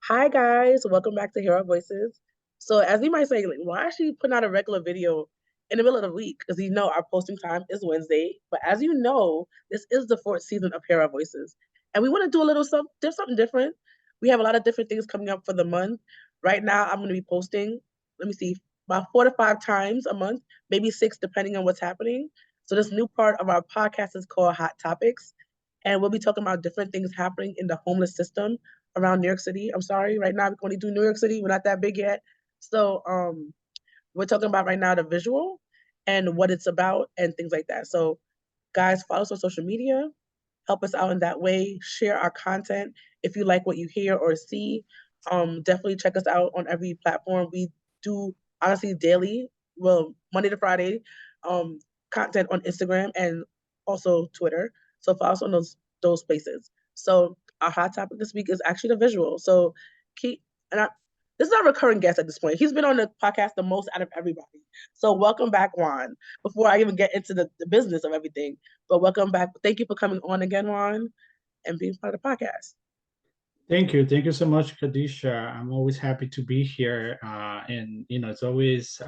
Hi guys, welcome back to Hear Our Voices. So as you might say, like, why is she putting out a regular video in the middle of the week? Because our posting time is Wednesday. But as you know, this is the fourth season of Hear Our Voices. And we want to do a little something different. We have a lot of different things coming up for the month. Right now, I'm going to be posting, let me see, about 4 to 5 times a month, maybe six, depending on what's happening. So this new part of our podcast is called Hot Topics. And we'll be talking about different things happening in the homeless system around New York City. I'm sorry, right now we can only do New York City. We're not that big yet. So we're talking about right now the visual and what it's about and things like that. So guys, follow us on social media, help us out in that way, share our content. If you like what you hear or see, definitely check us out on every platform. We do honestly daily, well, Monday to Friday, um, content on Instagram and also Twitter. So follow us on those places. So our hot topic this week is actually the visual. So keep and I, this is our recurring guest at this point. He's been on the podcast the most out of everybody. So welcome back, Juan. Before I even get into the business of everything, but welcome back. Thank you for coming on again, Juan, and being part of the podcast. Thank you. Thank you so much, Kadisha. I'm always happy to be here. And, it's always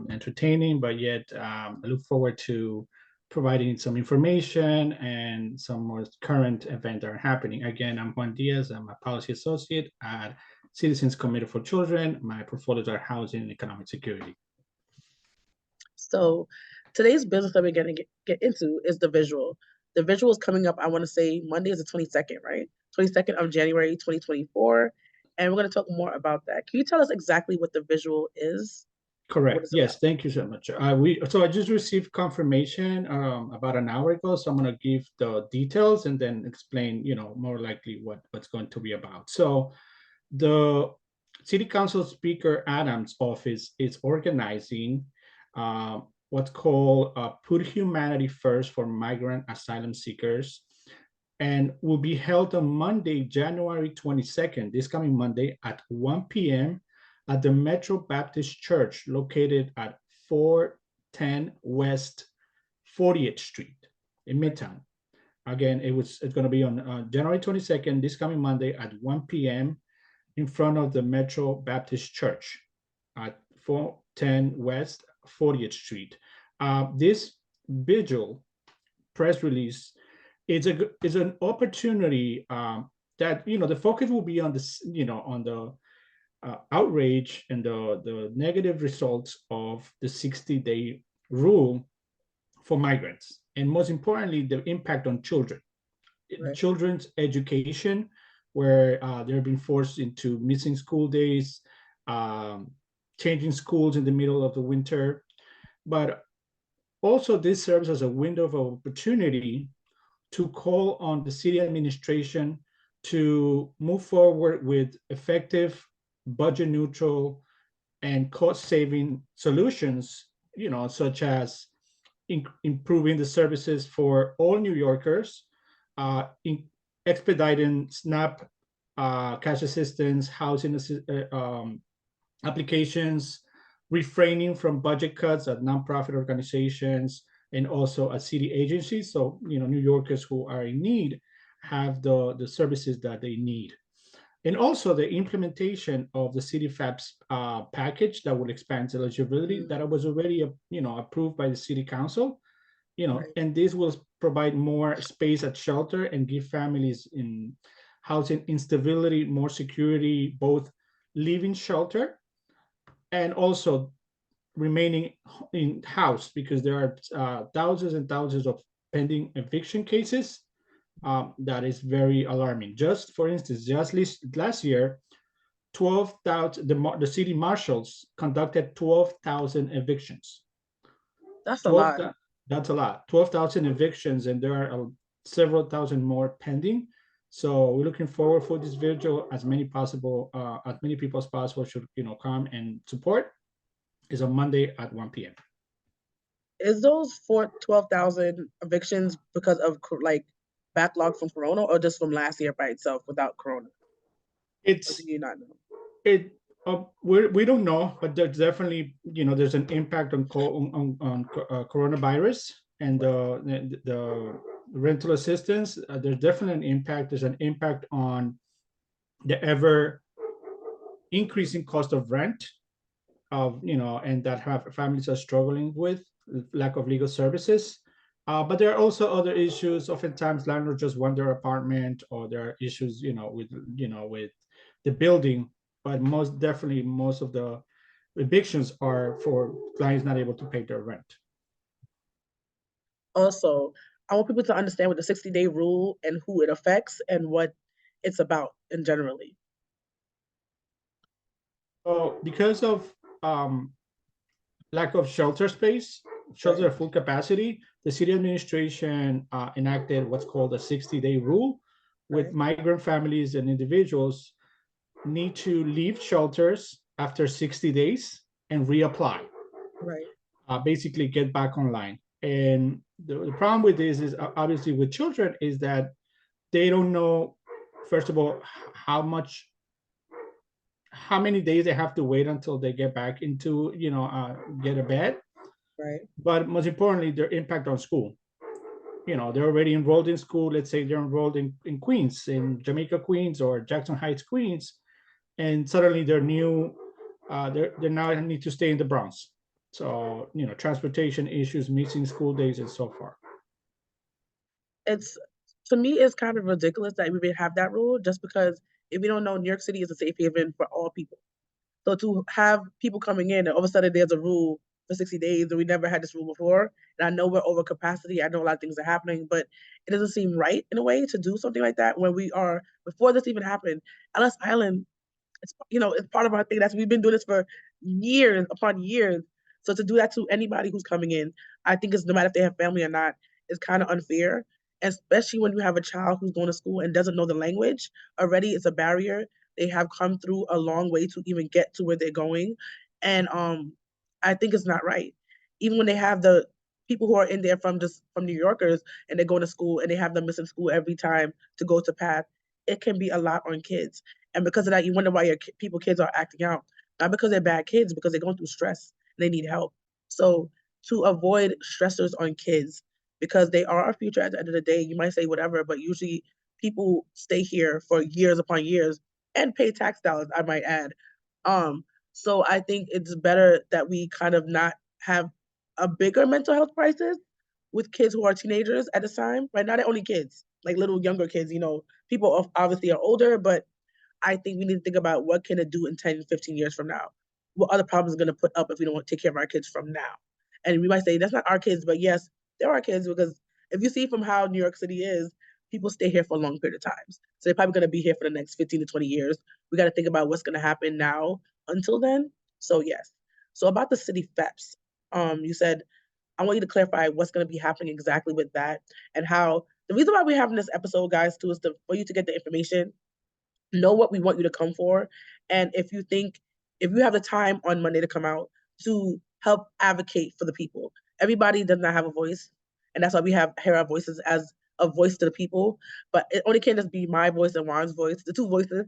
entertaining, but yet I look forward to providing some information and some more current events that are happening. Again, I'm Juan Diaz. I'm a policy associate at Citizens Committee for Children. My portfolios are housing and economic security. So today's business that we're going to get into is the visual. The visual is coming up, I want to say Monday is the 22nd, right? 22nd of January, 2024. And we're going to talk more about that. Can you tell us exactly what the visual is? What Correct. is it about? Yes. Thank you so much. So I just received confirmation about an hour ago. So I'm going to give the details and then explain, more likely what's going to be about. So the City Council Speaker Adams' office is organizing what's called "Put Humanity First" for migrant asylum seekers, and will be held on Monday, January 22nd, this coming Monday at 1 p.m. at the Metro Baptist Church located at 410 West 40th Street in Midtown. Again, it's going to be on January 22nd, this coming Monday at 1 p.m. in front of the Metro Baptist Church at 410 West 40th Street. This Vigil press release is an opportunity that the focus will be on this, on the outrage and the negative results of the 60-day rule for migrants, and most importantly, the impact on children, Right. children's education, where they're being forced into missing school days, um, changing schools in the middle of the winter. But also, this serves as a window of opportunity to call on the city administration to move forward with effective, budget neutral, and cost saving solutions, such as improving the services for all New Yorkers, expediting SNAP cash assistance, housing applications, refraining from budget cuts at nonprofit organizations and also at city agencies. So, New Yorkers who are in need have the services that they need. And also the implementation of the CityFHEPS package that will expand eligibility that was already, approved by the city council, Right. and this will provide more space at shelter and give families in housing instability more security, both living shelter and also remaining in house, because there are thousands and thousands of pending eviction cases. That is very alarming. Just for instance, just last year, 12,000, the city marshals conducted 12,000 evictions. That's a 12, lot. that's a lot. 12,000 evictions, and there are several thousand more pending. So we're looking forward for this vigil. As many people as possible should come and support. Is on Monday at 1 p.m. Is those 12,000 evictions because of like backlog from Corona or just from last year by itself without Corona? Or do It's you not know? it. We don't know, but there's definitely there's an impact on coronavirus and Right. the rental assistance. There's definitely an impact. There's an impact on the ever increasing cost of rent, and that families are struggling with lack of legal services. But there are also other issues. Oftentimes, landlords just want their apartment, or there are issues, with the building. But most definitely, most of the evictions are for clients not able to pay their rent. Also, I want people to understand what the 60-day rule and who it affects and what it's about in generally. So because of lack of shelter space, shelter at full capacity, the city administration enacted what's called a 60-day rule, with migrant families and individuals need to leave shelters after 60 days and reapply. Right. Basically get back online. And the problem with this is obviously with children is that they don't know, first of all, how many days they have to wait until they get back into, get a bed. Right. But most importantly, their impact on school. They're already enrolled in school. Let's say they're enrolled in Queens, in Jamaica, Queens, or Jackson Heights, Queens, and suddenly they're now need to stay in the Bronx. So, transportation issues, missing school days, and so forth. To me, it's kind of ridiculous that we would have that rule, just because if we don't know, New York City is a safe haven for all people. So to have people coming in and all of a sudden there's a rule for 60 days and we never had this rule before, and I know we're over capacity, I know a lot of things are happening, but it doesn't seem right in a way to do something like that when we are, before this even happened, Ellis Island, it's part of our thing. We've been doing this for years upon years. So to do that to anybody who's coming in, I think it's, no matter if they have family or not, is kind of unfair. Especially when you have a child who's going to school and doesn't know the language already, it's a barrier. They have come through a long way to even get to where they're going. And I think it's not right. Even when they have the people who are in there from New Yorkers and they're going to school and they have them missing school every time to go to PATH, it can be a lot on kids. And because of that, you wonder why your kids are acting out. Not because they're bad kids, because they're going through stress and they need help. So to avoid stressors on kids, because they are our future at the end of the day, you might say whatever, but usually people stay here for years upon years and pay tax dollars, I might add. So I think it's better that we kind of not have a bigger mental health crisis with kids who are teenagers at this time, right? Not only kids, like little younger kids, people obviously are older, but I think we need to think about what can it do in 10, 15 years from now? What other problems are going to put up if we don't take care of our kids from now? And we might say, that's not our kids, but yes, they're our kids, because if you see from how New York City is, people stay here for a long period of times. So they're probably going to be here for the next 15 to 20 years. We got to think about what's going to happen now until then. So yes. So about the CityFHEPS, you said, I want you to clarify what's going to be happening exactly with that, and how the reason why we're having this episode, guys, too, is for you to get the information, know what we want you to come for. And if you have the time on Monday to come out to help advocate for the people. Everybody does not have a voice. And that's why we hear our voices as a voice to the people. But it only can't just be my voice and Juan's voice, the two voices,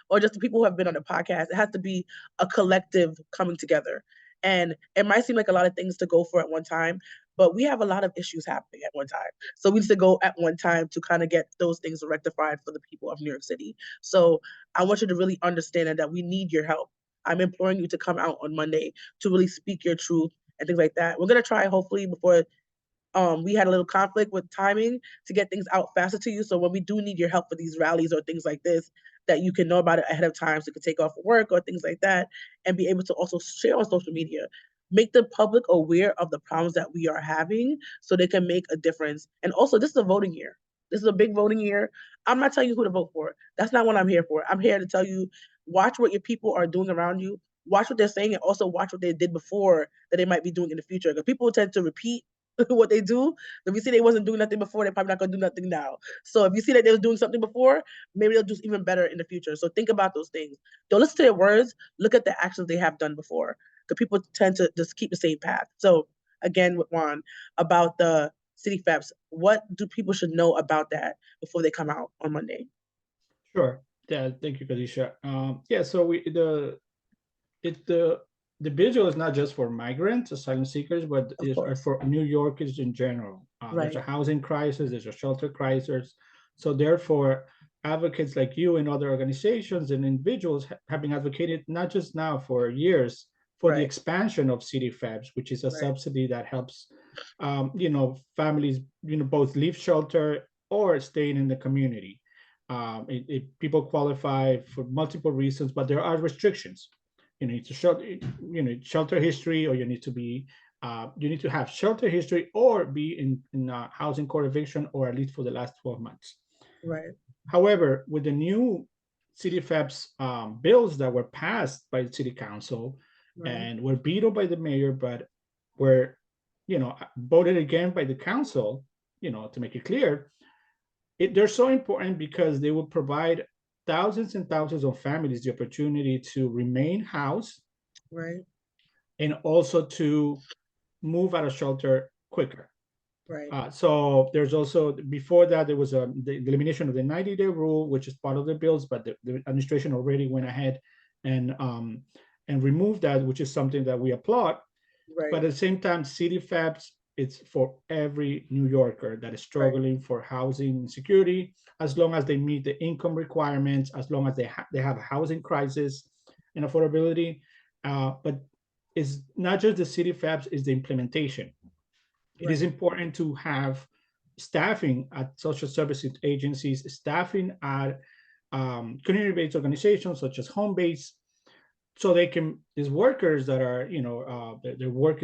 or just the people who have been on the podcast. It has to be a collective coming together. And it might seem like a lot of things to go for at one time, but we have a lot of issues happening at one time. So we need to go at one time to kind of get those things rectified for the people of New York City. So I want you to really understand that we need your help. I'm imploring you to come out on Monday to really speak your truth and things like that. We're going to try, hopefully, before we had a little conflict with timing, to get things out faster to you. So when we do need your help for these rallies or things like this, that you can know about it ahead of time, so you can take off work or things like that, and be able to also share on social media. Make the public aware of the problems that we are having so they can make a difference. And also, this is a voting year. This is a big voting year. I'm not telling you who to vote for. That's not what I'm here for. I'm here to tell you, watch what your people are doing around you. Watch what they're saying, and also watch what they did before that they might be doing in the future. Because people tend to repeat what they do. If you see they wasn't doing nothing before, they're probably not going to do nothing now. So if you see that they was doing something before, maybe they'll do even better in the future. So think about those things. Don't listen to their words. Look at the actions they have done before. Because people tend to just keep the same path. So again, with Juan, about the CityFHEPS, what do people should know about that before they come out on Monday? Sure. Yeah, thank you, Kadisha. So the Vigil is not just for migrants, asylum seekers, but is for New Yorkers in general. There's a housing crisis, there's a shelter crisis. So therefore, advocates like you and other organizations and individuals have been advocated not just now for years for the Right, expansion of CityFHEPS, which is a right, subsidy that helps, families, both leave shelter or staying in the community. People qualify for multiple reasons, but there are restrictions. You need to shelter history, or you need to have shelter history or be in housing court eviction, or at least for the last 12 months. right, However, with the new CityFHEPS bills that were passed by the city council right, and were vetoed by the mayor, but were, voted again by the council, to make it clear, they're so important because they will provide thousands and thousands of families the opportunity to remain housed right, and also to move out of shelter quicker. right, So there's also, before that, there was the elimination of the 90-day rule, which is part of the bills, but the administration already went ahead and removed that, which is something that we applaud. But right, at the same time, CityFHEPS, it's for every New Yorker that is right, struggling for housing security, as long as they meet the income requirements, as long as they have a housing crisis and affordability. But it's not just the CityFHEPS, it's the implementation. It is right, important to have staffing at social services agencies, staffing at community-based organizations such as home base, so they can, these workers that are, their work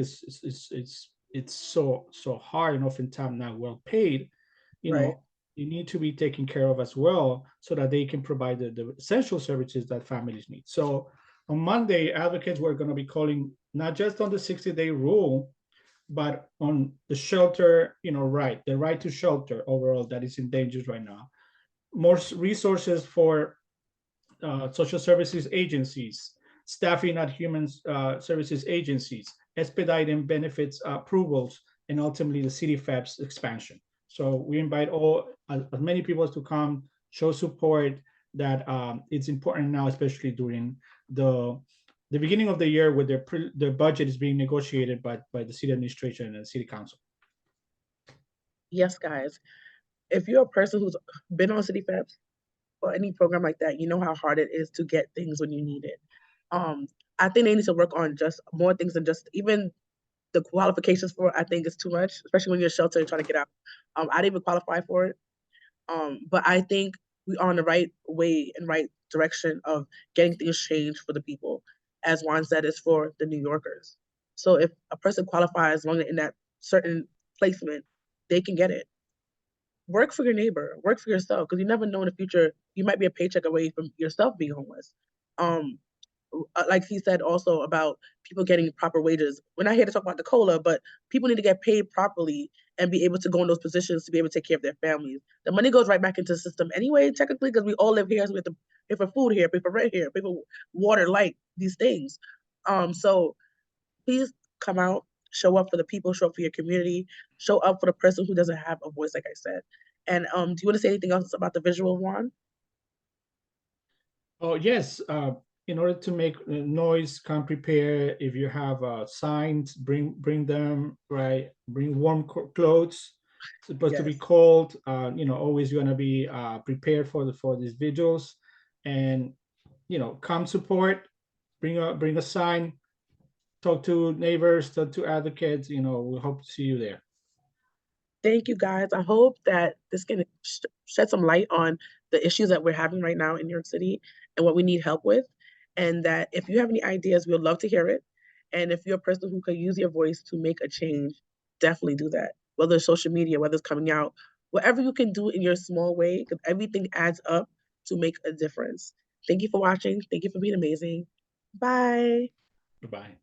it's so hard and oftentimes not well paid, you right. know you need to be taken care of as well, so that they can provide the essential services that families need. So on Monday, advocates were going to be calling not just on the 60-day rule, but on the shelter, right, the right to shelter overall that is in danger right now. More resources for social services agencies, staffing at human services agencies, expediting benefits approvals, and ultimately the CityFHEPS expansion. So we invite as many people to come, show support that it's important now, especially during the beginning of the year, where the budget is being negotiated by the city administration and the city council. Yes, guys. If you're a person who's been on CityFHEPS or any program like that, you know how hard it is to get things when you need it. Um, I think they need to work on just more things than just even the qualifications for it. I think is too much, especially when you're sheltered and trying to get out. I didn't even qualify for it. But I think we are on the right way and right direction of getting things changed for the people. As Juan said, is for the New Yorkers. So if a person qualifies long in that certain placement, they can get it. Work for your neighbor, work for yourself, because you never know in the future, you might be a paycheck away from yourself being homeless. Um, like he said also about people getting proper wages. We're not here to talk about the COLA, but people need to get paid properly and be able to go in those positions to be able to take care of their families. The money goes right back into the system anyway, technically, because we all live here, so we have to pay for food here, pay for rent here, pay for water, light, these things. So please come out, show up for the people, show up for your community, show up for the person who doesn't have a voice, like I said. And do you want to say anything else about the visual, Juan? Oh, yes. In order to make noise, come prepared. If you have signs, bring them, right? Bring warm clothes. It's supposed to be Yes. cold. Always gonna be prepared for these vigils, and come support. Bring a sign. Talk to neighbors. Talk to advocates. We hope to see you there. Thank you, guys. I hope that this can shed some light on the issues that we're having right now in New York City and what we need help with. And that if you have any ideas, we would love to hear it. And if you're a person who could use your voice to make a change, definitely do that. Whether it's social media, whether it's coming out, whatever you can do in your small way, because everything adds up to make a difference. Thank you for watching. Thank you for being amazing. Bye. Goodbye.